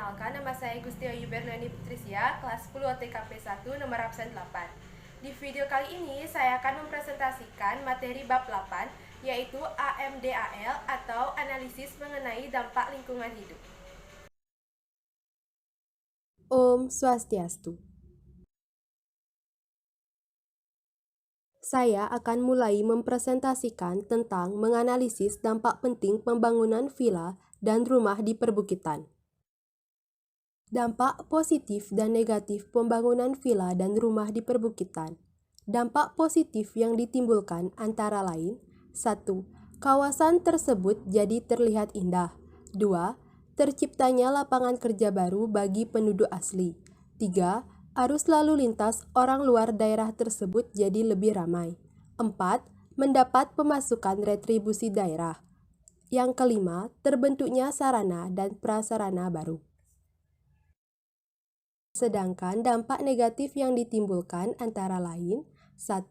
Perkenalkan, nama saya Gusti Ayu Bernani Putrisya, kelas 10 TKP 1, nomor absen 8. Di video kali ini, saya akan mempresentasikan materi bab 8, yaitu AMDAL atau Analisis Mengenai Dampak Lingkungan Hidup. Om Swastiastu. Saya akan mulai mempresentasikan tentang menganalisis dampak penting pembangunan villa dan rumah di perbukitan. Dampak positif dan negatif pembangunan villa dan rumah di perbukitan. Dampak positif yang ditimbulkan antara lain: 1. Kawasan tersebut jadi terlihat indah. 2. Terciptanya lapangan kerja baru bagi penduduk asli. 3. Arus lalu lintas orang luar daerah tersebut jadi lebih ramai. 4. Mendapat pemasukan retribusi daerah. Yang kelima, terbentuknya sarana dan prasarana baru. Sedangkan dampak negatif yang ditimbulkan antara lain: 1.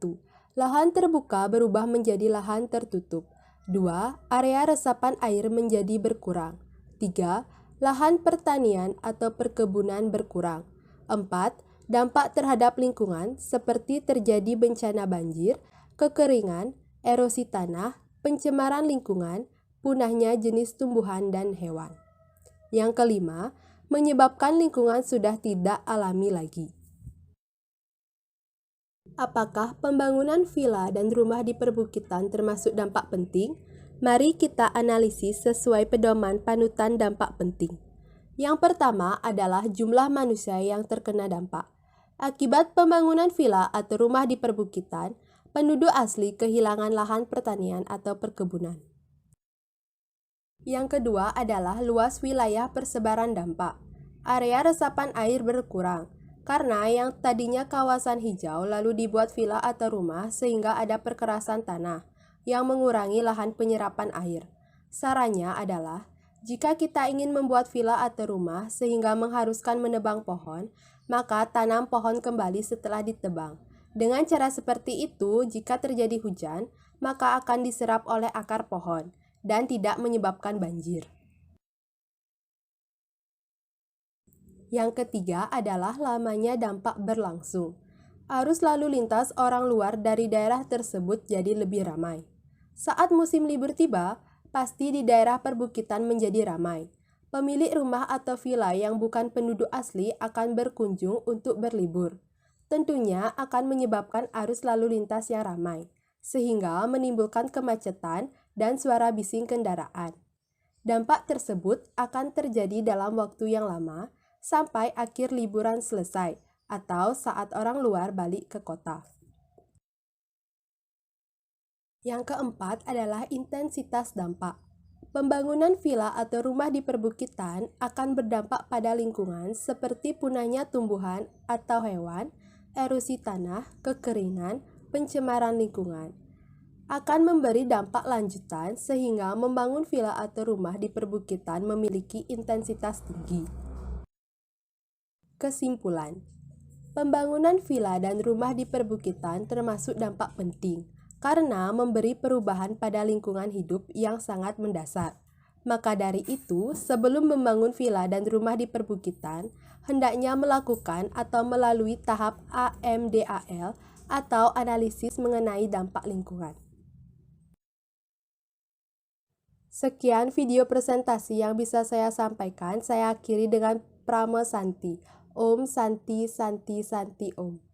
Lahan terbuka berubah menjadi lahan tertutup. 2. Area resapan air menjadi berkurang. 3. Lahan pertanian atau perkebunan berkurang. 4. Dampak terhadap lingkungan seperti terjadi bencana banjir, kekeringan, erosi tanah, pencemaran lingkungan, punahnya jenis tumbuhan dan hewan. Yang kelima, menyebabkan lingkungan sudah tidak alami lagi. Apakah pembangunan villa dan rumah di perbukitan termasuk dampak penting? Mari kita analisis sesuai pedoman panutan dampak penting. Yang pertama adalah jumlah manusia yang terkena dampak. Akibat pembangunan villa atau rumah di perbukitan, penduduk asli kehilangan lahan pertanian atau perkebunan. Yang kedua adalah luas wilayah persebaran dampak. Area resapan air berkurang, karena yang tadinya kawasan hijau lalu dibuat villa atau rumah sehingga ada perkerasan tanah yang mengurangi lahan penyerapan air. Sarannya adalah, jika kita ingin membuat villa atau rumah sehingga mengharuskan menebang pohon, maka tanam pohon kembali setelah ditebang. Dengan cara seperti itu, jika terjadi hujan, maka akan diserap oleh akar pohon dan tidak menyebabkan banjir. Yang ketiga adalah lamanya dampak berlangsung. Arus lalu lintas orang luar dari daerah tersebut jadi lebih ramai. Saat musim libur tiba, pasti di daerah perbukitan menjadi ramai. Pemilik rumah atau villa yang bukan penduduk asli akan berkunjung untuk berlibur. Tentunya akan menyebabkan arus lalu lintas yang ramai, sehingga menimbulkan kemacetan dan suara bising kendaraan. Dampak tersebut akan terjadi dalam waktu yang lama, sampai akhir liburan selesai atau saat orang luar balik ke kota. Yang keempat adalah intensitas dampak. Pembangunan villa atau rumah di perbukitan akan berdampak pada lingkungan seperti punahnya tumbuhan atau hewan, erosi tanah, kekeringan, pencemaran lingkungan. Akan memberi dampak lanjutan sehingga membangun villa atau rumah di perbukitan memiliki intensitas tinggi. Kesimpulan, pembangunan villa dan rumah di perbukitan termasuk dampak penting karena memberi perubahan pada lingkungan hidup yang sangat mendasar. Maka dari itu, sebelum membangun villa dan rumah di perbukitan, hendaknya melakukan atau melalui tahap AMDAL atau analisis mengenai dampak lingkungan. Sekian video presentasi yang bisa saya sampaikan. Saya akhiri dengan Prama Santi. Om Santi Santi Santi Om.